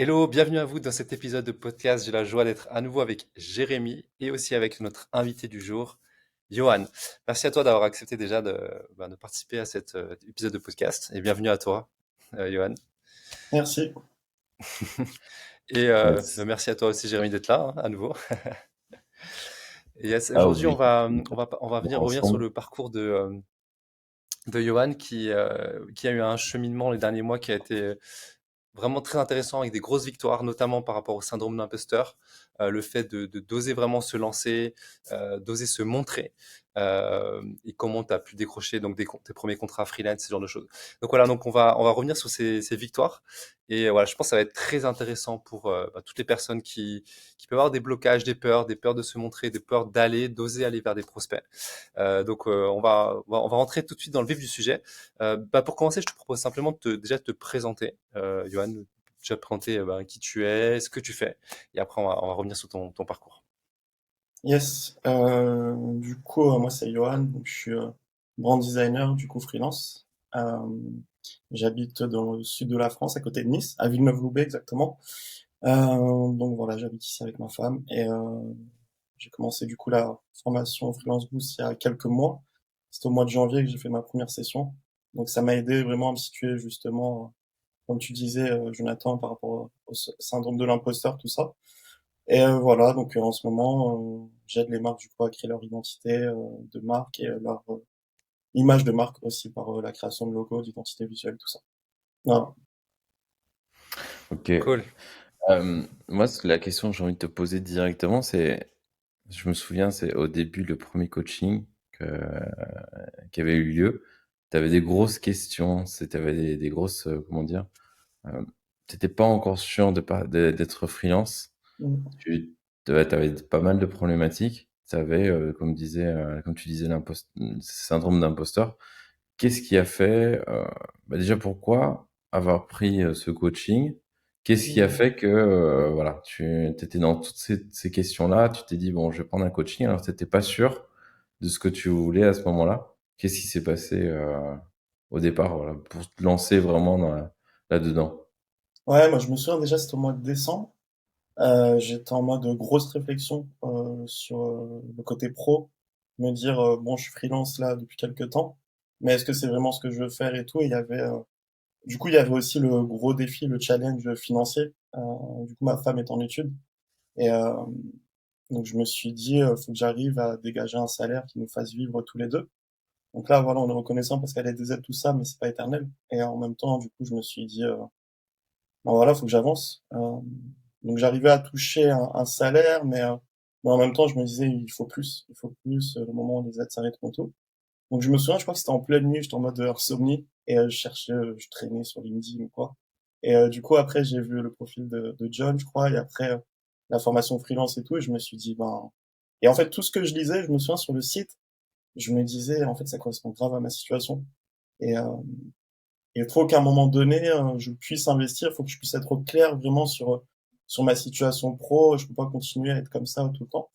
Hello, bienvenue à vous dans cet épisode de podcast. J'ai la joie d'être à nouveau avec Jérémy et aussi avec notre invité du jour, Johan. Merci à toi d'avoir accepté déjà de participer à cet épisode de podcast et bienvenue à toi, Johan. Merci. Et Yes. merci à toi aussi, Jérémy, d'être là à nouveau. Et Ah aujourd'hui, oui, on va venir revenir sur ensemble. le parcours de Johan qui a eu un cheminement les derniers mois qui a été vraiment très intéressant avec des grosses victoires, notamment par rapport au syndrome de l'imposteur, le fait d'oser vraiment se lancer, d'oser se montrer, et comment tu as pu décrocher donc tes premiers contrats freelance, ce genre de choses. Donc voilà, donc on va revenir sur ces victoires et voilà, je pense que ça va être très intéressant pour toutes les personnes qui peuvent avoir des blocages, des peurs de se montrer, des peurs d'oser aller vers des prospects. Donc on va rentrer tout de suite dans le vif du sujet. Pour commencer, je te propose simplement déjà de te présenter, Johan, déjà te présenter qui tu es, ce que tu fais, et après on va revenir sur ton parcours. Yes. Du coup, moi c'est Johan, donc je suis brand designer, du coup freelance. Euh, J'habite dans le sud de la France, à côté de Nice, à Villeneuve-Loubet exactement. Donc voilà, j'habite ici avec ma femme et j'ai commencé du coup la formation Freelance Boost il y a quelques mois. C'était au mois de janvier que j'ai fait ma première session. Donc ça m'a aidé vraiment à me situer justement, comme tu disais, Jonathan, par rapport au syndrome de l'imposteur, tout ça. Et voilà, donc en ce moment, j'aide les marques du coup à créer leur identité de marque et leur image de marque aussi par la création de logos, d'identité visuelle, tout ça. Voilà. Ok. Cool. Moi, la question que j'ai envie de te poser directement, je me souviens, c'est au début, le premier coaching qui avait eu lieu. Tu avais des grosses questions, tu avais des grosses, comment dire, t'étais pas encore sûr d'être freelance. Mm. Tu avais pas mal de problématiques. Tu avais, comme tu disais, syndrome d'imposteur. Qu'est-ce qui a fait, déjà pourquoi avoir pris ce coaching? Qu'est-ce qui a Mm. fait que voilà, tu étais dans toutes ces questions-là, tu t'es dit bon, je vais prendre un coaching alors tu n'étais pas sûr de ce que tu voulais à ce moment-là. Qu'est-ce qui s'est passé au départ voilà, pour te lancer vraiment là-dedans? Ouais, moi je me souviens déjà, c'était au mois de décembre. J'étais en mode grosse réflexion sur le côté pro, me dire bon, je suis freelance là depuis quelques temps, mais est-ce que c'est vraiment ce que je veux faire et tout. Et il y avait du coup il y avait aussi le gros défi, le challenge financier. Du coup ma femme est en études et donc je me suis dit faut que j'arrive à dégager un salaire qui nous fasse vivre tous les deux. Donc là voilà, on est reconnaissant parce qu'elle a des aides tout ça, mais c'est pas éternel. Et en même temps du coup je me suis dit bon, voilà, faut que j'avance. Donc j'arrivais à toucher un salaire, mais en même temps, je me disais, il faut plus, le moment où les aides s'arrêteront tôt. Donc je me souviens, je crois que c'était en pleine nuit, j'étais en mode insomnie, et je cherchais, je traînais sur LinkedIn ou quoi. Et du coup, après, j'ai vu le profil de John, je crois, et après, la formation freelance et tout, et je me suis dit, ben... Et en fait, tout ce que je lisais, je me souviens sur le site, je me disais, en fait, ça correspond grave à ma situation. Et, euh, il faut qu'à un moment donné, je puisse investir, il faut que je puisse être au clair vraiment sur ma situation pro. Je peux pas continuer à être comme ça tout le temps.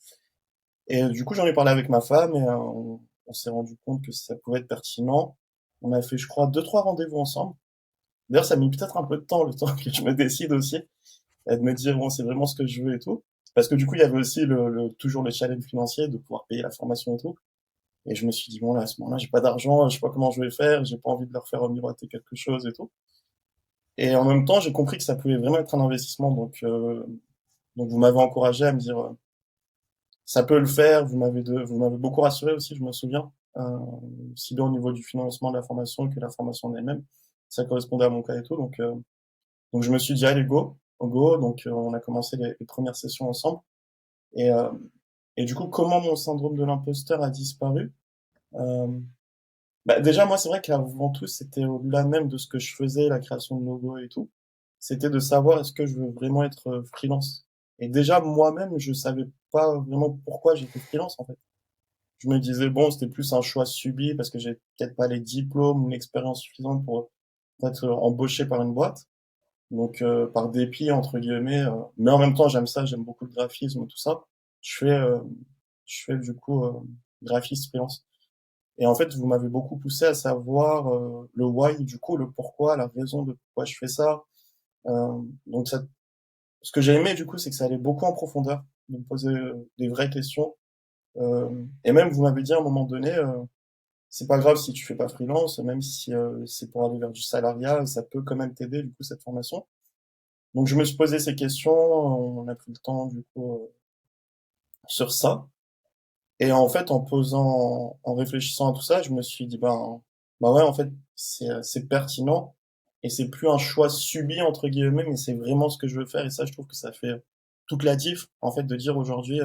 Et du coup, j'en ai parlé avec ma femme et on s'est rendu compte que ça pouvait être pertinent. On a fait, je crois, deux, trois rendez-vous ensemble. D'ailleurs, ça a mis peut-être un peu de temps, le temps que je me décide aussi, et de me dire, bon, c'est vraiment ce que je veux et tout. Parce que du coup, il y avait aussi toujours le challenge financier de pouvoir payer la formation et tout. Et je me suis dit, bon, là, à ce moment-là, j'ai pas d'argent, je sais pas comment je vais faire, j'ai pas envie de leur faire miroiter quelque chose et tout. Et en même temps, j'ai compris que ça pouvait vraiment être un investissement. Donc vous m'avez encouragé à me dire, ça peut le faire. Vous m'avez beaucoup rassuré aussi, je me souviens, aussi bien au niveau du financement de la formation que la formation en elle-même. Ça correspondait à mon cas et tout. Donc je me suis dit, allez, go, go. Donc on a commencé les premières sessions ensemble. Et, euh, et du coup, comment mon syndrome de l'imposteur a disparu? Euh, Déjà, moi, c'est vrai qu'avant tout, c'était au-delà même de ce que je faisais, la création de logos et tout. C'était de savoir est-ce que je veux vraiment être freelance. Et déjà, moi-même, je savais pas vraiment pourquoi j'étais freelance, en fait. Je me disais, bon, c'était plus un choix subi parce que j'ai peut-être pas les diplômes ou l'expérience suffisante pour être embauché par une boîte. Donc, par dépit, entre guillemets. Mais en même temps, j'aime ça, j'aime beaucoup le graphisme, tout ça. Je fais, euh, je fais du coup graphiste freelance. Et en fait, vous m'avez beaucoup poussé à savoir le why, du coup, le pourquoi, la raison de pourquoi je fais ça. Donc ce que j'ai aimé, du coup, c'est que ça allait beaucoup en profondeur, de me poser des vraies questions. Et même, vous m'avez dit à un moment donné, c'est pas grave si tu fais pas freelance, même si c'est pour aller vers du salariat, ça peut quand même t'aider, du coup, cette formation. Donc, je me suis posé ces questions, on a pris le temps, du coup, sur ça. Et en fait, en réfléchissant à tout ça, je me suis dit, bah ouais, en fait, c'est pertinent et c'est plus un choix subi, entre guillemets, mais c'est vraiment ce que je veux faire. Et ça, je trouve que ça fait toute la diff, en fait, de dire aujourd'hui,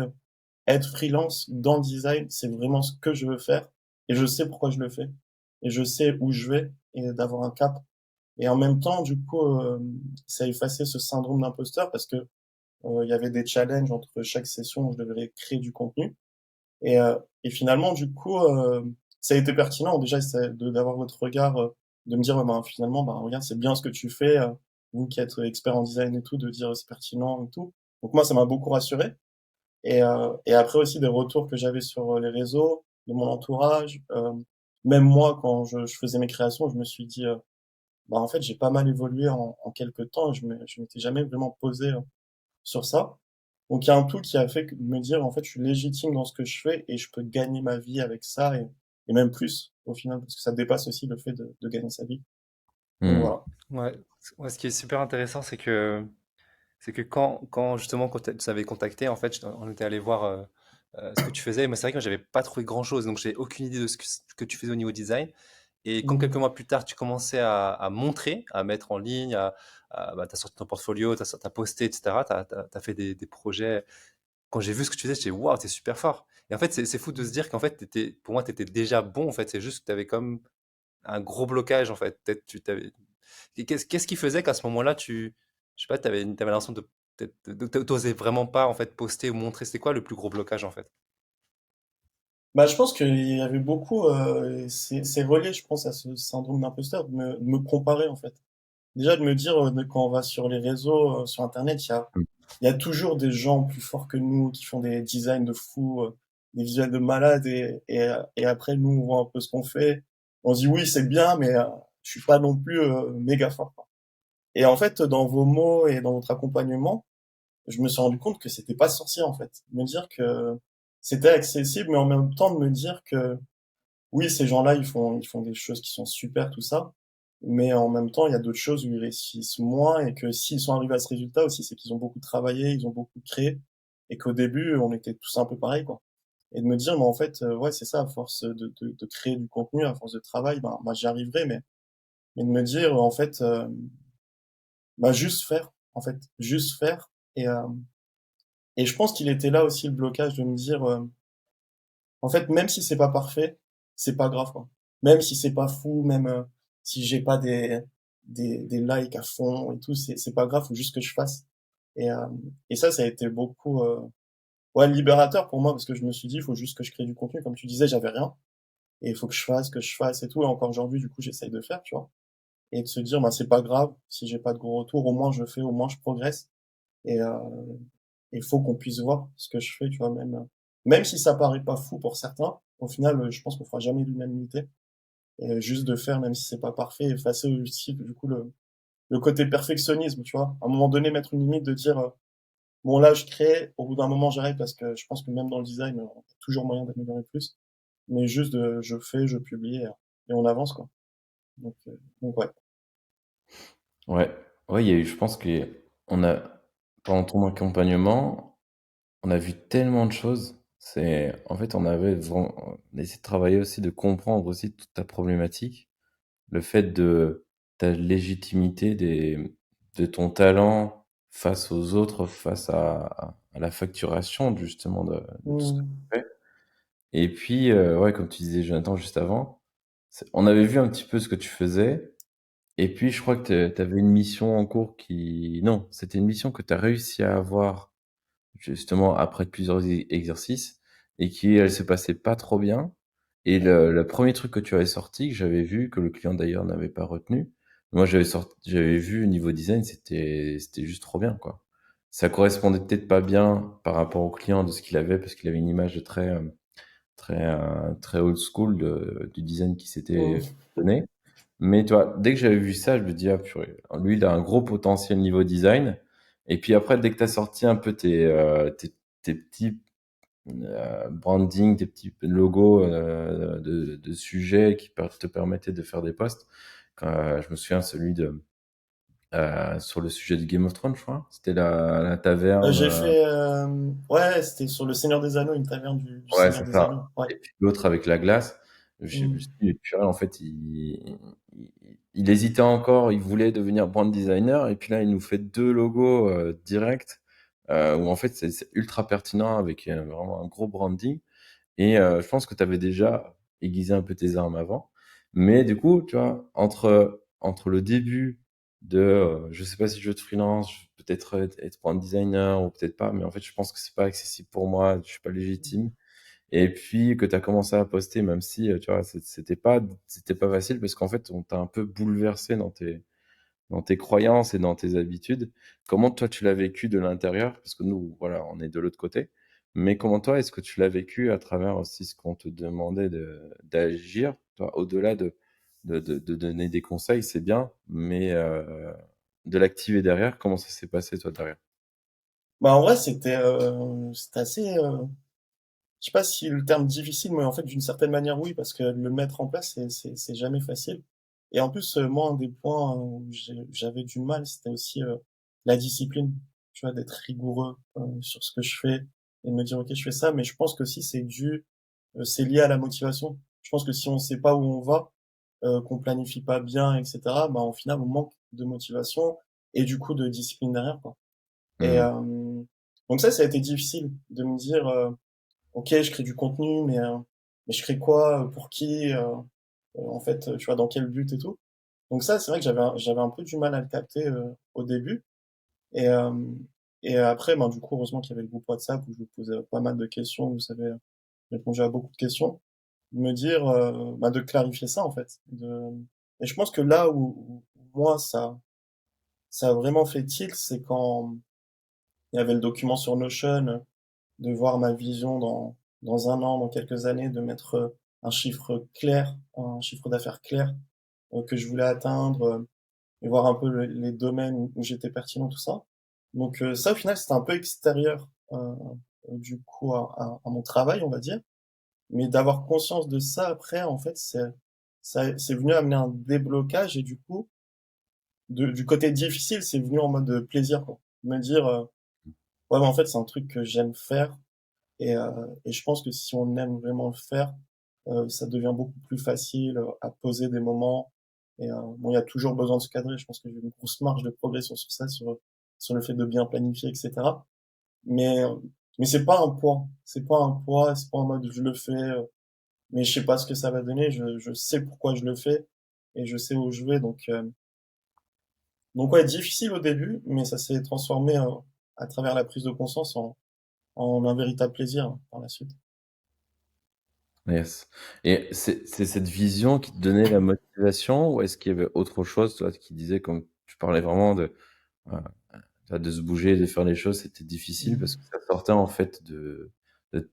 être freelance dans le design, c'est vraiment ce que je veux faire et je sais pourquoi je le fais et je sais où je vais et d'avoir un cap. Et en même temps, du coup, ça a effacé ce syndrome d'imposteur parce que il y avait des challenges entre chaque session où je devais créer du contenu. Et finalement, du coup, ça a été pertinent déjà d'avoir votre regard, de me dire, ouais, ben, finalement, ben, regarde, c'est bien ce que tu fais, vous qui êtes expert en design et tout, de dire c'est pertinent et tout. Donc moi, ça m'a beaucoup rassuré. Et après aussi des retours que j'avais sur les réseaux, de mon entourage, même moi, quand je faisais mes créations, je me suis dit, bah en fait, j'ai pas mal évolué en quelques temps. Je m'étais jamais vraiment posé sur ça. Donc il y a un tout qui a fait de me dire, en fait, je suis légitime dans ce que je fais et je peux gagner ma vie avec ça et même plus au final, parce que ça dépasse aussi le fait de gagner sa vie. Donc Hmm. voilà. Ouais. Ouais, ce qui est super intéressant, c'est que quand justement quand tu avais contacté, en fait, on était allé voir ce que tu faisais. Mais c'est vrai que moi, j'avais pas trouvé grand-chose, donc j'ai aucune idée de ce que tu faisais au niveau design. Et quand quelques Mhm. mois plus tard, tu commençais à montrer, à mettre en ligne, bah, t'as sorti ton portfolio, t'as posté, etc. T'as fait des projets. Quand j'ai vu ce que tu faisais, j'étais waouh, t'es super fort. Et en fait, c'est fou de se dire qu'en fait, pour moi, t'étais déjà bon. En fait, c'est juste que t'avais comme un gros blocage. En fait, peut-être tu t'avais. Et qu'est-ce qui faisait qu'à ce moment-là, je sais pas, t'avais l'impression t'osais vraiment pas en fait poster ou montrer. C'était quoi le plus gros blocage en fait? Bah, je pense qu'il y avait beaucoup, c'est relié, je pense, à ce syndrome d'imposteur, de me comparer en fait. Déjà de me dire, quand on va sur les réseaux, sur Internet, il y a toujours des gens plus forts que nous qui font des designs de fous, des visuels de malades et après nous on voit un peu ce qu'on fait. On se dit oui c'est bien mais je suis pas non plus méga fort, quoi. Et en fait dans vos mots et dans votre accompagnement, je me suis rendu compte que c'était pas sorcier en fait. Me dire que c'était accessible mais en même temps de me dire que oui, ces gens-là, ils font des choses qui sont super, tout ça. Mais en même temps, il y a d'autres choses où ils réussissent moins et que s'ils sont arrivés à ce résultat aussi, c'est qu'ils ont beaucoup travaillé, ils ont beaucoup créé et qu'au début, on était tous un peu pareil, quoi. Et de me dire, mais en fait, ouais, c'est ça, à force de créer du contenu, à force de travail, ben, moi, j'y arriverai, mais de me dire, en fait, bah, juste faire, en fait, juste faire. Et je pense qu'il était là aussi le blocage de me dire, en fait, même si c'est pas parfait, c'est pas grave, quoi. Même si c'est pas fou, même si j'ai pas des likes à fond et tout, c'est pas grave, faut juste que je fasse. Et, euh, et ça a été beaucoup ouais, libérateur pour moi parce que je me suis dit, il faut juste que je crée du contenu. Comme tu disais, j'avais rien. Et il faut que je fasse et tout. Et encore aujourd'hui, du coup, j'essaye de faire, tu vois. Et de se dire, bah, c'est pas grave, si j'ai pas de gros retours, au moins je fais, au moins je progresse. Et il faut qu'on puisse voir ce que je fais, tu vois, même si ça paraît pas fou pour certains, au final, je pense qu'on fera jamais l'unanimité. Et juste de faire, même si c'est pas parfait, effacer aussi, du coup, le côté perfectionnisme, tu vois. À un moment donné, mettre une limite de dire, bon, là, je crée, au bout d'un moment, j'arrête parce que je pense que même dans le design, on a toujours moyen d'améliorer plus. Mais juste je fais, je publie et on avance, quoi. Donc ouais. Ouais, ouais, il y a eu, je pense on a, pendant ton accompagnement, on a vu tellement de choses. En fait, on a essayé de travailler aussi, de comprendre aussi toute ta problématique, le fait de ta légitimité de ton talent face aux autres, face à la facturation, justement, de tout ce que tu Hmm. fais. Et puis, ouais, comme tu disais, Jonathan, juste avant, on avait vu un petit peu ce que tu faisais. Et puis, je crois que tu avais une mission en cours non, c'était une mission que tu as réussi à avoir justement après plusieurs exercices et elle se passait pas trop bien. Et le premier truc que tu avais sorti, que j'avais vu, que le client d'ailleurs n'avait pas retenu, moi j'avais vu au niveau design, c'était juste trop bien, quoi. Ça correspondait peut-être pas bien par rapport au client de ce qu'il avait, parce qu'il avait une image de très old school du design qui Hmm. s'était donné. Mais tu vois, dès que j'avais vu ça, je me dis, ah purée, lui, il a un gros potentiel niveau design. Et puis après, dès que tu as sorti un peu tes petits branding, tes petits logos de sujets qui te permettaient de faire des posts, je me souviens celui sur le sujet du Game of Thrones, je crois. C'était la taverne. J'ai fait, ouais, c'était sur le Seigneur des Anneaux, une taverne du Ouais, Seigneur c'est des ça. Anneaux. Ouais. Et puis l'autre avec la glace. Je me suis Mm. dit, purée, en fait, il hésitait encore, il voulait devenir brand designer, et puis là, il nous fait deux logos directs, où en fait, c'est ultra pertinent avec vraiment un gros branding. Et je pense que tu avais déjà aiguisé un peu tes armes avant. Mais du coup, tu vois, entre le début de, je sais pas si je veux être freelance, je vais peut-être être brand designer ou peut-être pas, mais en fait, je pense que c'est pas accessible pour moi, je suis pas légitime. Et puis que tu as commencé à poster, même si, tu vois, c'était pas facile parce qu'en fait, on t'a un peu bouleversé dans tes croyances et dans tes habitudes. Comment toi tu l'as vécu de l'intérieur? Parce que nous, voilà, on est de l'autre côté. Mais comment toi, est-ce que tu l'as vécu à travers aussi ce qu'on te demandait d'agir? Toi, au-delà de donner des conseils, c'est bien, mais de l'activer derrière, comment ça s'est passé toi derrière? Bah, en vrai, c'était assez, je sais pas si le terme difficile, mais en fait, d'une certaine manière, oui, parce que le mettre en place, c'est jamais facile. Et en plus, moi, un des points où j'avais du mal, c'était aussi la discipline, tu vois, d'être rigoureux sur ce que je fais et de me dire, ok, je fais ça, mais je pense que si c'est lié à la motivation. Je pense que si on sait pas où on va, qu'on planifie pas bien, etc., bah, au final, on manque de motivation et du coup de discipline derrière, quoi. Et Hmm. donc ça a été difficile de me dire. Ok, je crée du contenu, mais je crée quoi, pour qui, en fait, tu vois, dans quel but et tout. Donc ça, c'est vrai que j'avais un peu du mal à le capter au début. Et, euh, et après, ben, du coup, heureusement qu'il y avait le groupe WhatsApp où je vous posais pas mal de questions, vous savez, répondu à beaucoup de questions. De me dire, bah, de clarifier ça, en fait. Et je pense que là où moi, ça a vraiment fait tilt, c'est quand il y avait le document sur Notion, de voir ma vision dans un an, dans quelques années, de mettre un chiffre clair, un chiffre d'affaires clair que je voulais atteindre et voir un peu les domaines où j'étais pertinent, tout ça. Donc ça, au final, c'était un peu extérieur du coup à mon travail, on va dire. Mais d'avoir conscience de ça après, en fait, c'est venu amener un déblocage et du coup, du côté difficile, c'est venu en mode plaisir, quoi. Me dire, ouais, mais en fait, c'est un truc que j'aime faire. Et je pense que si on aime vraiment le faire, ça devient beaucoup plus facile à poser des moments. Et bon, il y a toujours besoin de se cadrer. Je pense que j'ai une grosse marge de progression sur ça, sur le fait de bien planifier, etc. Mais mais c'est pas un poids. C'est pas un poids. C'est pas en mode je le fais, mais je sais pas ce que ça va donner. Je sais pourquoi je le fais et je sais où je vais. Donc ouais, difficile au début, mais ça s'est transformé à travers la prise de conscience en un véritable plaisir par la suite. Yes. Et c'est cette vision qui te donnait la motivation, ou est-ce qu'il y avait autre chose, toi, qui disait, comme tu parlais vraiment euh, de se bouger, de faire les choses, c'était difficile parce que ça sortait en fait de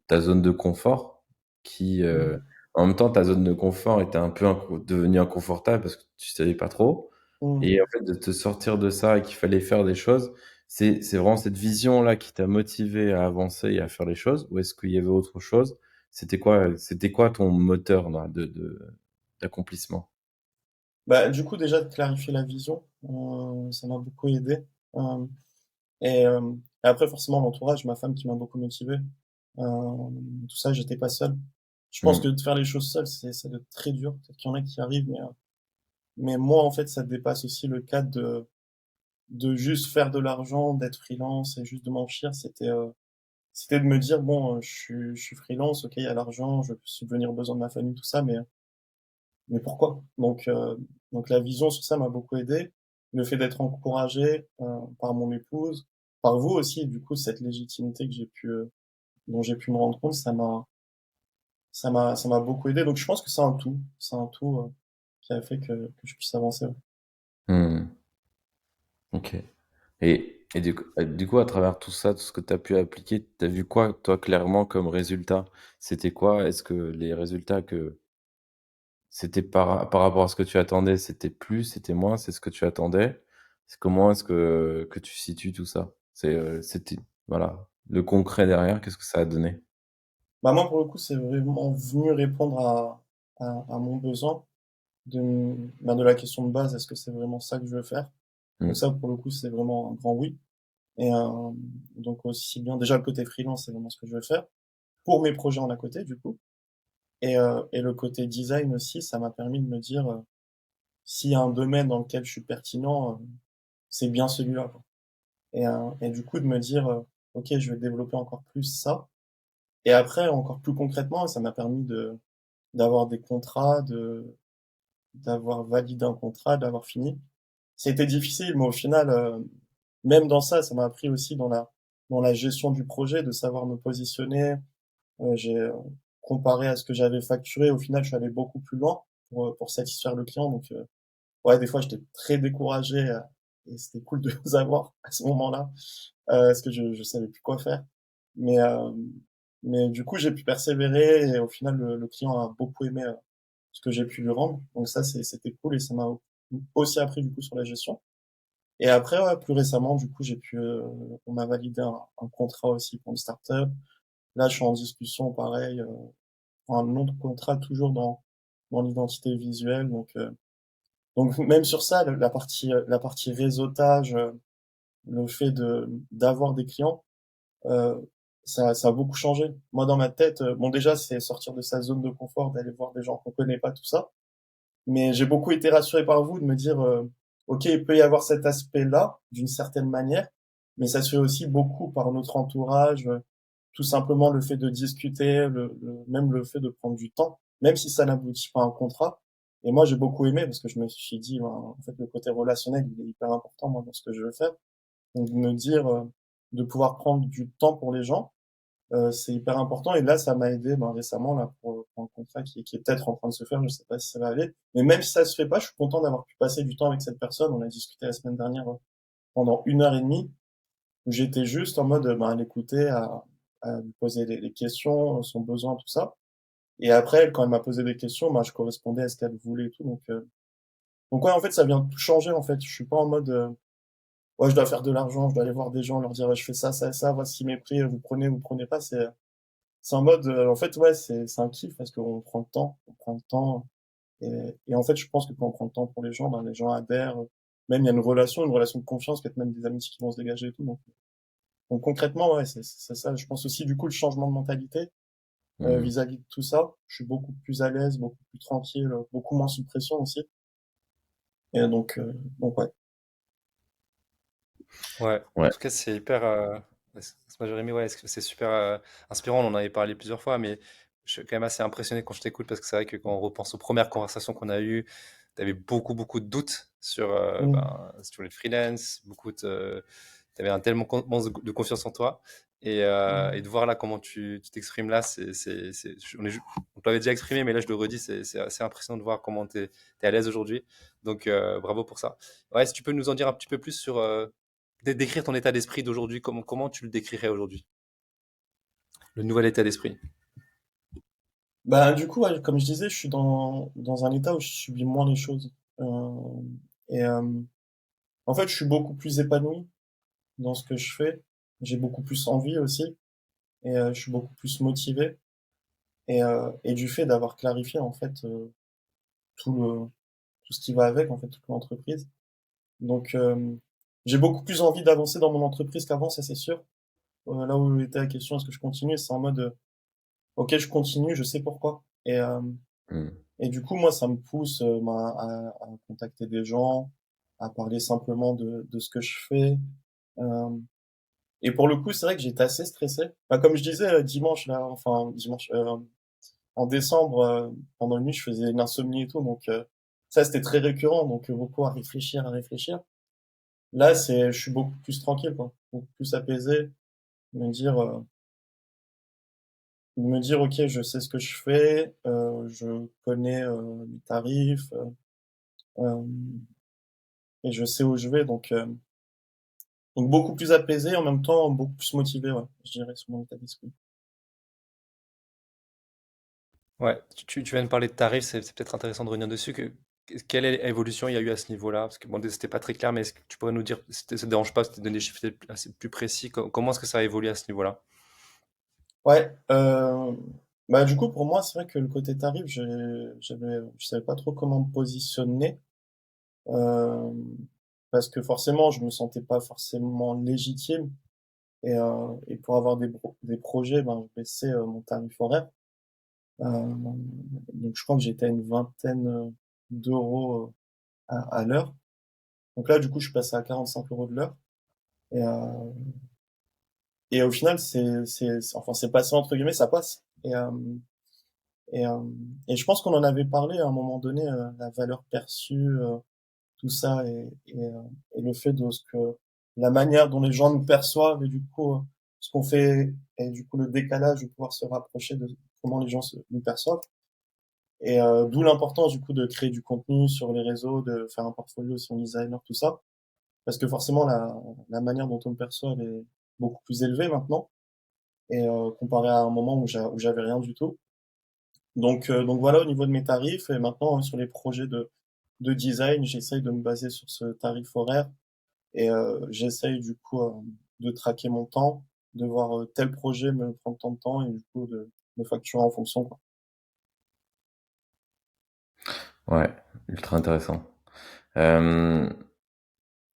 ta zone de confort qui, Mm. en même temps, ta zone de confort était un peu devenue inconfortable parce que tu savais pas trop. Mm. Et en fait, de te sortir de ça et qu'il fallait faire des choses, c'est vraiment cette vision-là qui t'a motivé à avancer et à faire les choses, ou est-ce qu'il y avait autre chose? C'était quoi ton moteur là, d'accomplissement? Bah, du coup, déjà, de clarifier la vision, ça m'a beaucoup aidé. Euh, et, euh, et après, forcément, l'entourage, ma femme qui m'a beaucoup motivé. Tout ça, j'étais pas seul. Je pense que Hmm. de faire les choses seul, ça doit être très dur. Peut-être qu'il y en a qui y arrivent, mais moi, en fait, ça dépasse aussi le cadre de juste faire de l'argent, d'être freelance et juste de m'enrichir. C'était de me dire, bon, je suis freelance, ok, il y a l'argent, je peux subvenir aux besoins de ma famille, tout ça, mais pourquoi? Donc la vision sur ça m'a beaucoup aidé. Le fait d'être encouragé par mon épouse, par vous aussi, du coup, cette légitimité dont j'ai pu me rendre compte, ça m'a beaucoup aidé. Donc je pense que c'est un tout qui a fait que je puisse avancer. Ouais. Hmm. Ok. Et du coup, à travers tout ça, tout ce que tu as pu appliquer, tu as vu quoi, toi, clairement, comme résultat? C'était quoi? Est-ce que les résultats que c'était par rapport à ce que tu attendais, c'était plus, c'était moins, c'est ce que tu attendais? Comment est-ce que tu situes tout ça? C'était, voilà, le concret derrière, qu'est-ce que ça a donné? Bah, moi, pour le coup, c'est vraiment venu répondre à mon besoin de la question de base, est-ce que c'est vraiment ça que je veux faire? Donc Mmh. ça, pour le coup, c'est vraiment un grand oui. Et donc aussi bien déjà le côté freelance, c'est vraiment ce que je veux faire pour mes projets en à côté, du coup. Et le côté design aussi, ça m'a permis de me dire, s'il y a un domaine dans lequel je suis pertinent, c'est bien celui-là, quoi. Et du coup, de me dire, OK, je vais développer encore plus ça. Et après, encore plus concrètement, ça m'a permis d'avoir des contrats, d'avoir validé un contrat, d'avoir fini. C'était difficile, mais au final, même dans ça, ça m'a appris aussi dans la gestion du projet, de savoir me positionner. J'ai comparé à ce que j'avais facturé, au final, je suis allé beaucoup plus loin pour satisfaire le client. Donc, ouais, des fois, j'étais très découragé, et c'était cool de vous avoir à ce moment-là, parce que je savais plus quoi faire. Mais, mais du coup, j'ai pu persévérer et au final, le client a beaucoup aimé ce que j'ai pu lui rendre. Donc ça, c'était cool et ça m'a aussi appris du coup sur la gestion. Et après, ouais, plus récemment, du coup, on m'a validé un contrat aussi pour une startup. Là, je suis en discussion, pareil, pour un autre contrat toujours dans l'identité visuelle. Donc même sur ça, la partie réseautage, le fait d'avoir des clients, euh, ça a beaucoup changé. Moi, dans ma tête, bon, déjà, c'est sortir de sa zone de confort, d'aller voir des gens qu'on connaît pas, tout ça. Mais j'ai beaucoup été rassuré par vous de me dire, OK, il peut y avoir cet aspect-là, d'une certaine manière, mais ça se fait aussi beaucoup par notre entourage, tout simplement le fait de discuter, même le fait de prendre du temps, même si ça n'aboutit pas à un contrat. Et moi, j'ai beaucoup aimé parce que je me suis dit, ben, en fait, le côté relationnel, il est hyper important, moi, dans ce que je veux faire. Donc, de me dire, de pouvoir prendre du temps pour les gens, c'est hyper important. Et là, ça m'a aidé ben, récemment là, pour un contrat qui est peut-être en train de se faire. Je sais pas si ça va aller. Mais même si ça se fait pas, je suis content d'avoir pu passer du temps avec cette personne. On a discuté la semaine dernière pendant 1 heure et demie, où j'étais juste en mode ben, à l'écouter, à lui poser les questions, son besoin, tout ça. Et après, elle, quand elle m'a posé des questions, ben, je correspondais à ce qu'elle voulait et tout. Donc ouais, en fait, ça vient tout changer. En fait, je suis pas en mode ouais, je dois faire de l'argent, je dois aller voir des gens, leur dire ouais, je fais ça, ça et ça. Voici mes prix. Vous prenez pas. C'est en mode, en fait, ouais, c'est un kiff parce qu'on prend le temps, on prend le temps. Et en fait, je pense que quand on prend le temps pour les gens adhèrent. Même il y a une relation de confiance, peut-être même des amitiés qui vont se dégager et tout. Donc concrètement, ouais, c'est ça. Je pense aussi, du coup, le changement de mentalité Mmh. vis-à-vis de tout ça. Je suis beaucoup plus à l'aise, beaucoup plus tranquille, beaucoup moins sous pression aussi. Et donc ouais. Ouais, en Ouais. tout cas, c'est hyper. Moi, Jérémy, ouais, c'est super inspirant. On en avait parlé plusieurs fois, mais je suis quand même assez impressionné quand je t'écoute parce que c'est vrai que quand on repense aux premières conversations qu'on a eues, tu avais beaucoup, beaucoup de doutes sur Mm. si tu voulais être freelance, tu avais un tellement manque de confiance en toi. Et de voir là comment tu t'exprimes là, on te l'avait déjà exprimé, mais là je le redis, c'est assez impressionnant de voir comment tu es à l'aise aujourd'hui. Donc bravo pour ça. Ouais, si tu peux nous en dire un petit peu plus sur décrire ton état d'esprit d'aujourd'hui, comment tu le décrirais aujourd'hui? Le nouvel état d'esprit. Bah, du coup, ouais, comme je disais, je suis dans un état où je subis moins les choses. Euh, et en fait, je suis beaucoup plus épanoui dans ce que je fais. J'ai beaucoup plus envie aussi. Et je suis beaucoup plus motivé. Et du fait d'avoir clarifié, en fait, tout le, tout ce qui va avec, en fait, toute l'entreprise. Donc, j'ai beaucoup plus envie d'avancer dans mon entreprise qu'avant, ça c'est sûr. Là où était la question, est-ce que je continue? C'est en mode, ok, je continue, je sais pourquoi. Mmh. Et du coup, moi, ça me pousse ben, à contacter des gens, à parler simplement de ce que je fais. Euh, et pour le coup, c'est vrai que j'étais assez stressé. Bah, comme je disais dimanche, là, enfin dimanche, en décembre, pendant une nuit, je faisais une insomnie et tout. Donc ça, c'était très récurrent. Donc beaucoup à réfléchir, à réfléchir. Là, je suis beaucoup plus tranquille, quoi. Beaucoup plus apaisé. Me dire, euh, me dire, ok, je sais ce que je fais, je connais les tarifs, euh, et je sais où je vais. Donc beaucoup plus apaisé, en même temps beaucoup plus motivé, ouais, je dirais, sur mon état d'esprit. Ouais, tu viens de parler de tarifs, c'est peut-être intéressant de revenir dessus. Quelle évolution il y a eu à ce niveau-là? Parce que bon, c'était pas très clair, mais est-ce que tu pourrais nous dire, ça te dérange pas, si tu donnes des chiffres assez plus précis, comment est-ce que ça a évolué à ce niveau-là? Ouais, bah du coup pour moi c'est vrai que le côté tarif, je savais pas trop comment me positionner, euh, parce que forcément je me sentais pas forcément légitime et pour avoir des projets, ben je baissais mon tarif horaire. Donc je crois que j'étais à une vingtaine d'euros à l'heure. Donc là du coup je suis passé à 45 euros de l'heure et et au final enfin c'est passé entre guillemets, ça passe. Et, euh, et je pense qu'on en avait parlé à un moment donné, la valeur perçue, tout ça, et le fait de ce que la manière dont les gens nous perçoivent, et du coup, ce qu'on fait, et du coup le décalage de pouvoir se rapprocher de comment les gens nous perçoivent. Et d'où l'importance du coup de créer du contenu sur les réseaux, de faire un portfolio sur designer, tout ça, parce que forcément la manière dont on me perçoit elle est beaucoup plus élevée maintenant, et comparé à un moment où j'avais rien du tout. Donc voilà au niveau de mes tarifs. Et maintenant, sur les projets de design, j'essaye de me baser sur ce tarif horaire et j'essaye du coup de traquer mon temps, de voir tel projet me prend tant de temps et du coup de me facturer en fonction, quoi. Ouais, ultra intéressant. Euh,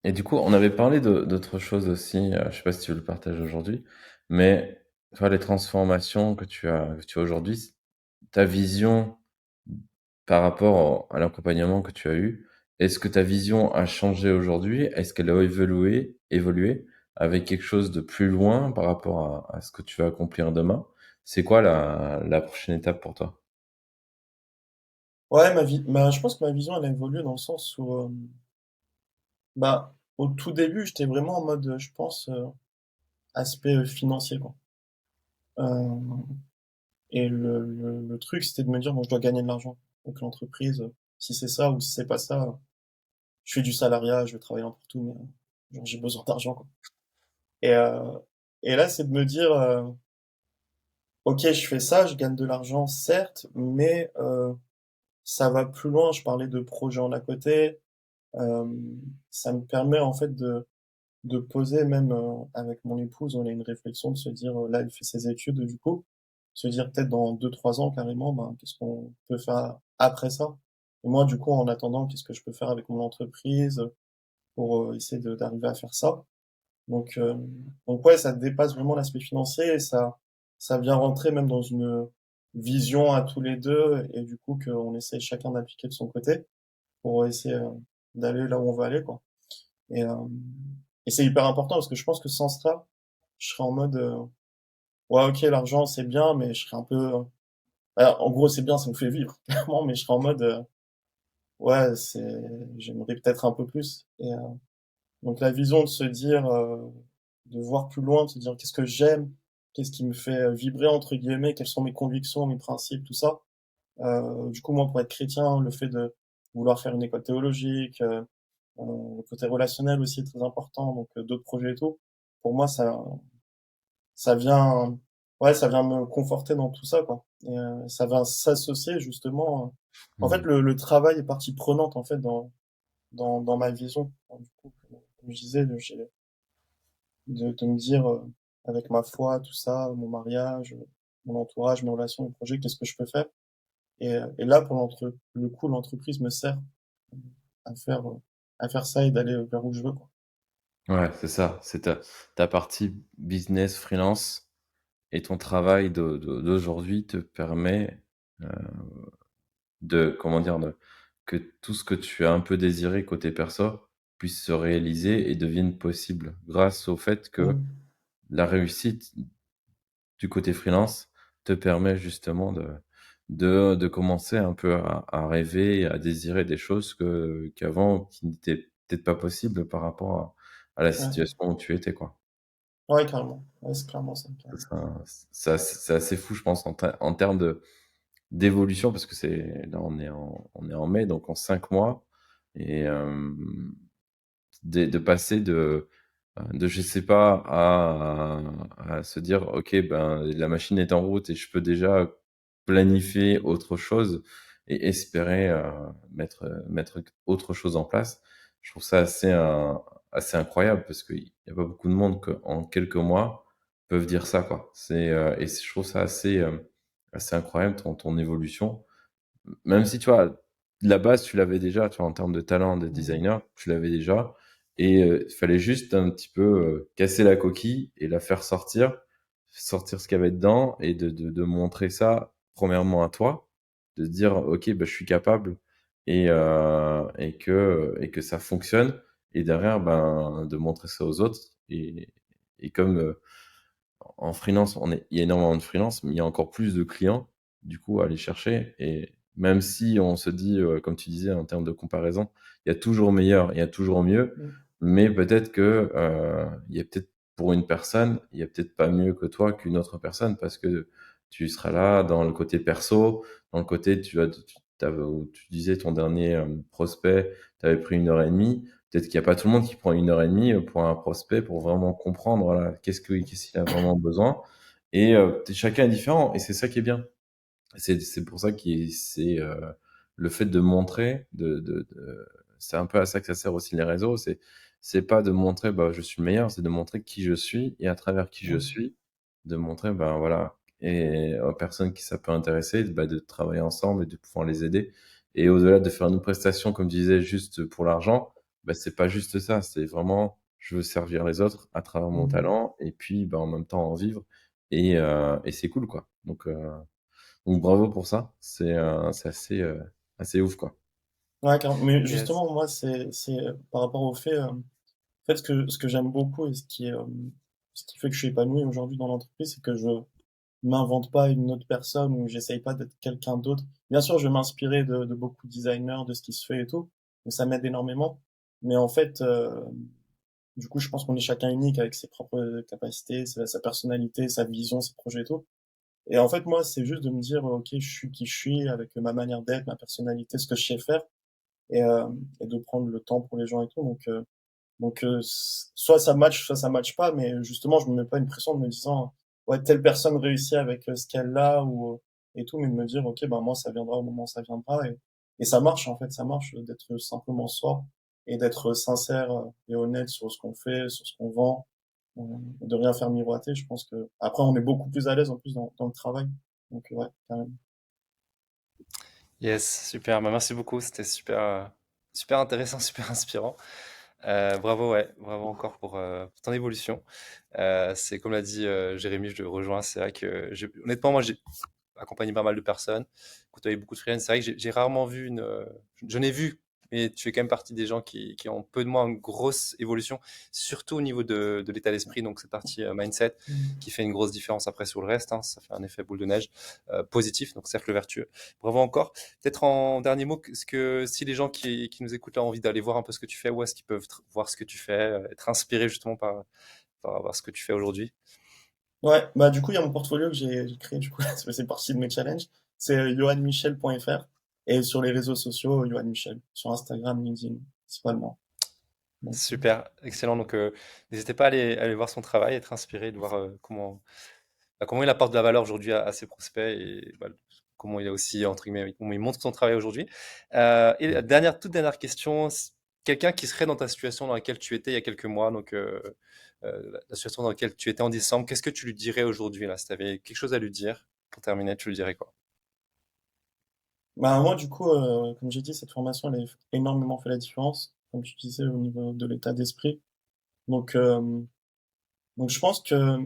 et du coup, on avait parlé d'autres choses aussi, je sais pas si tu veux le partager aujourd'hui, mais toi, les transformations que tu as aujourd'hui, ta vision par rapport à l'accompagnement que tu as eu, est-ce que ta vision a changé aujourd'hui? Est-ce qu'elle a évolué avec quelque chose de plus loin par rapport à ce que tu vas accomplir demain? C'est quoi la prochaine étape pour toi? Ouais, je pense que ma vision elle a évolué dans le sens où bah au tout début j'étais vraiment en mode je pense aspect financier, quoi. Euh, et le truc c'était de me dire bon je dois gagner de l'argent. Donc l'entreprise, si c'est ça ou si c'est pas ça, je fais du salariat, je vais travailler n'importe où, mais genre, j'ai besoin d'argent, quoi. Et, euh, et là, c'est de me dire, ok, je fais ça, je gagne de l'argent, certes, mais ça va plus loin. Je parlais de projets en à côté. Euh, Ça me permet en fait de poser, même avec mon épouse, on a une réflexion de se dire, là, elle fait ses études, du coup, se dire peut-être dans 2, 3 ans carrément, ben, qu'est-ce qu'on peut faire après ça? Et moi, du coup, en attendant, qu'est-ce que je peux faire avec mon entreprise pour essayer d'arriver à faire ça? Donc, euh, donc ouais, ça dépasse vraiment l'aspect financier et ça vient rentrer même dans une vision à tous les deux et du coup qu'on essaye chacun d'appliquer de son côté pour essayer d'aller là où on veut aller, quoi. Et, euh, et c'est hyper important parce que je pense que sans ça, je serais en mode ouais, ok, l'argent c'est bien, mais je serais un peu alors, en gros c'est bien, ça me fait vivre clairement, mais je serais en mode ouais, j'aimerais peut-être un peu plus. Donc la vision de se dire, de voir plus loin, de se dire qu'est-ce que j'aime, qu'est-ce qui me fait vibrer entre guillemets, quelles sont mes convictions, mes principes, tout ça. Du coup, moi, pour être chrétien, le fait de vouloir faire une école théologique, le côté relationnel aussi est très important, donc d'autres projets et tout. Pour moi, ça vient, ouais, ça vient me conforter dans tout ça, quoi. Et ça vient s'associer justement. En fait, Hmm. le travail est partie prenante en fait dans ma vision. Du coup, comme je disais, de me dire, avec ma foi, tout ça, mon mariage, mon entourage, mes relations, mes projets, qu'est-ce que je peux faire? Et là, le coup, l'entreprise me sert à faire, euh, à faire ça et d'aller vers où je veux, quoi. Ouais, c'est ça. C'est ta partie business freelance et ton travail d'aujourd'hui te permet euh, comment dire, que tout ce que tu as un peu désiré côté perso puisse se réaliser et devienne possible grâce au fait que Mm. la réussite du côté freelance te permet justement de commencer un peu à rêver et à désirer des choses qu'avant, qui n'étaient peut-être pas possibles par rapport à la Ouais, situation où tu étais, quoi. ouais, carrément. Ouais, c'est clairement ça, C'est carrément. ça- c'est assez fou, je pense, en termes d'évolution, parce que là, on est en mai, donc en 5 mois, et de passer de je sais pas à se dire, ok, ben la machine est en route et je peux déjà planifier autre chose et espérer mettre autre chose en place. Je trouve ça assez incroyable parce qu'il n'y a pas beaucoup de monde qu'en quelques mois peuvent dire ça, quoi. Je trouve ça assez incroyable ton évolution. Même si, tu vois, la base, tu l'avais déjà, tu vois, en termes de talent de Mhm. designer, tu l'avais déjà. Et il fallait juste un petit peu casser la coquille et la faire sortir ce qu'il y avait dedans et de montrer ça, premièrement, à toi, de se dire, OK, bah, je suis capable et que ça fonctionne. Et derrière, ben, de montrer ça aux autres. Et comme en freelance, il y a énormément de freelance, mais il y a encore plus de clients, du coup, à aller chercher. Et même si on se dit, comme tu disais, en termes de comparaison, il y a toujours meilleur, il y a toujours mieux, Mhm. mais peut-être que, il y a peut-être pour une personne, il y a peut-être pas mieux que toi qu'une autre personne parce que tu seras là dans le côté perso, dans le côté, où tu disais ton dernier prospect, tu avais pris 1 heure et demie. Peut-être qu'il n'y a pas tout le monde qui prend 1 heure et demie pour un prospect pour vraiment comprendre, voilà, qu'est-ce qu'il a vraiment besoin. Et chacun est différent et c'est ça qui est bien. C'est pour ça que c'est le fait de montrer, c'est un peu à ça que ça sert aussi les réseaux. C'est pas de montrer bah je suis le meilleur, c'est de montrer qui je suis et à travers qui je Mhm. suis, de montrer ben voilà et aux personnes qui ça peut intéresser, bah, de travailler ensemble et de pouvoir les aider. Et au-delà de faire une prestation comme je disais juste pour l'argent, bah c'est pas juste ça, c'est vraiment je veux servir les autres à travers mon Mhm. talent et puis bah en même temps en vivre et c'est cool quoi. Donc bravo pour ça, c'est assez ouf quoi. Ouais, mais Yes. justement, moi, c'est par rapport au fait, en fait, ce que j'aime beaucoup et ce qui fait que je suis épanoui aujourd'hui dans l'entreprise, c'est que je m'invente pas une autre personne ou j'essaye pas d'être quelqu'un d'autre. Bien sûr, je vais m'inspirer de beaucoup de designers, de ce qui se fait et tout, donc ça m'aide énormément. Mais en fait, du coup, je pense qu'on est chacun unique avec ses propres capacités, sa personnalité, sa vision, ses projets et tout. Et en fait, moi, c'est juste de me dire, ok, je suis qui je suis avec ma manière d'être, ma personnalité, ce que je sais faire, et, euh, et de prendre le temps pour les gens et tout. Soit soit ça matche pas, mais justement, je me mets pas une pression de me disant, ouais, telle personne réussit avec ce qu'elle a et tout, mais de me dire, ok, ben moi, ça viendra au moment où ça viendra, et ça marche en fait, ça marche d'être simplement soi et d'être sincère et honnête sur ce qu'on fait, sur ce qu'on vend, et de rien faire miroiter. Je pense que après, on est beaucoup plus à l'aise en plus dans le travail, donc ouais, quand même. Yes, super. Bah, merci beaucoup. C'était super, super intéressant, super inspirant. Bravo, ouais, bravo encore pour ton évolution. C'est comme l'a dit Jérémy, je le rejoins. C'est vrai que honnêtement, moi, j'ai accompagné pas mal de personnes, côtoyé beaucoup de freelance. C'est vrai que j'ai rarement vu je n'ai vu, mais tu fais quand même partie des gens qui ont peu de moins une grosse évolution, surtout au niveau de l'état d'esprit. Donc cette partie mindset Mm. qui fait une grosse différence après sur le reste. Hein, ça fait un effet boule de neige positif, donc cercle vertueux. Bravo encore. Peut-être en dernier mot, est-ce que si les gens qui nous écoutent ont envie d'aller voir un peu ce que tu fais, où est-ce qu'ils peuvent voir ce que tu fais, être inspirés justement par ce que tu fais aujourd'hui? Ouais, bah du coup, il y a mon portfolio que j'ai créé, du coup, c'est partie de mes challenges. C'est johanmichel.fr et sur les réseaux sociaux, Johan Michel, sur Instagram, LinkedIn, principalement. Donc, Super, excellent. Donc, n'hésitez pas à aller voir son travail, être inspiré, de voir comment il apporte de la valeur aujourd'hui à ses prospects et bah, comment il a aussi, entre guillemets, comment il montre son travail aujourd'hui. Et la toute dernière question, quelqu'un qui serait dans ta situation dans laquelle tu étais il y a quelques mois, donc la situation dans laquelle tu étais en décembre, qu'est-ce que tu lui dirais aujourd'hui là? Si tu avais quelque chose à lui dire, pour terminer, tu lui dirais quoi? bah moi, du coup, comme j'ai dit, cette formation, elle a énormément fait la différence, comme tu disais, au niveau de l'état d'esprit. Donc, euh, donc, je pense que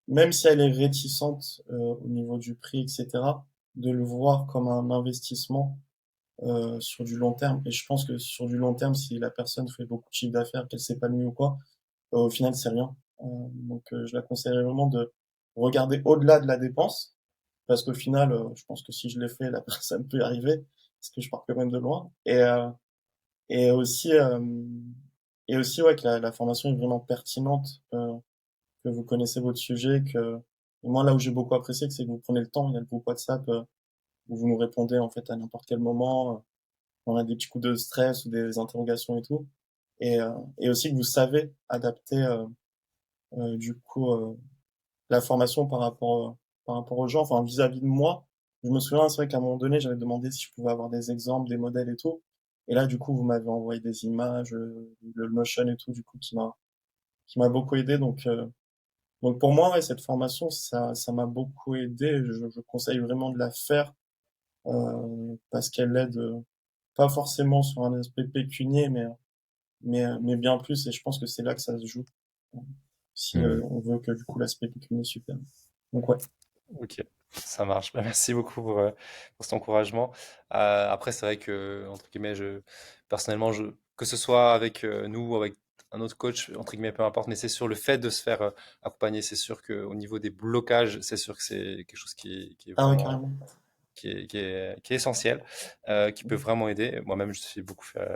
même si elle est réticente au niveau du prix, etc., de le voir comme un investissement sur du long terme. Et je pense que sur du long terme, si la personne fait beaucoup de chiffre d'affaires, qu'elle s'épanouit ou quoi, au final, c'est rien. Je la conseillerais vraiment de regarder au-delà de la dépense, parce qu'au final, je pense que si je l'ai fait, la personne peut y arriver, parce que je pars quand même de loin. Et aussi, ouais, que la formation est vraiment pertinente, que vous connaissez votre sujet, et moi, là où j'ai beaucoup apprécié, c'est que vous prenez le temps. Il y a le groupe WhatsApp où vous nous répondez en fait à n'importe quel moment. On a des petits coups de stress ou des interrogations et tout. Et aussi que vous savez adapter du coup la formation par rapport aux gens, enfin vis-à-vis de moi. Je me souviens, c'est vrai qu'à un moment donné, j'avais demandé si je pouvais avoir des exemples, des modèles et tout. Et là, du coup, vous m'avez envoyé des images, le Notion et tout, du coup, qui m'a beaucoup aidé. Donc pour moi, ouais, cette formation, ça m'a beaucoup aidé. Je conseille vraiment de la faire parce qu'elle aide pas forcément sur un aspect pécunier, mais bien plus. Et je pense que c'est là que ça se joue si Hmm. on veut que du coup l'aspect pécunier super. Donc ouais. Ok, ça marche. Bah, merci beaucoup pour cet encouragement. Après, c'est vrai que, entre guillemets, personnellement, que ce soit avec nous ou avec un autre coach, entre guillemets, peu importe, mais c'est sur le fait de se faire accompagner, c'est sûr qu'au niveau des blocages, c'est sûr que c'est quelque chose qui est Ah ouais, vraiment, carrément. qui est essentiel, qui peut vraiment aider. Moi-même, je suis beaucoup fait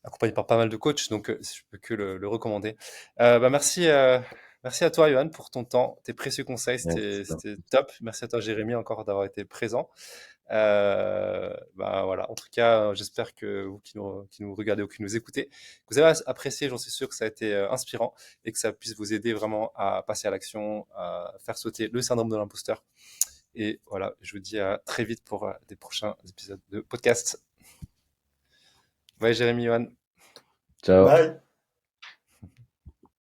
accompagné par pas mal de coachs, donc je peux que le recommander. Bah, merci à toi, Johan, pour ton temps, tes précieux conseils, Merci. c'était top. Merci à toi, Jérémy, encore d'avoir été présent. Bah, voilà. En tout cas, j'espère que vous qui nous regardez ou qui nous écoutez, que vous avez apprécié, j'en suis sûr que ça a été inspirant et que ça puisse vous aider vraiment à passer à l'action, à faire sauter le syndrome de l'imposteur. Et voilà, je vous dis à très vite pour des prochains épisodes de podcast. Ouais, Jérémy, Johan. Ciao. Bye.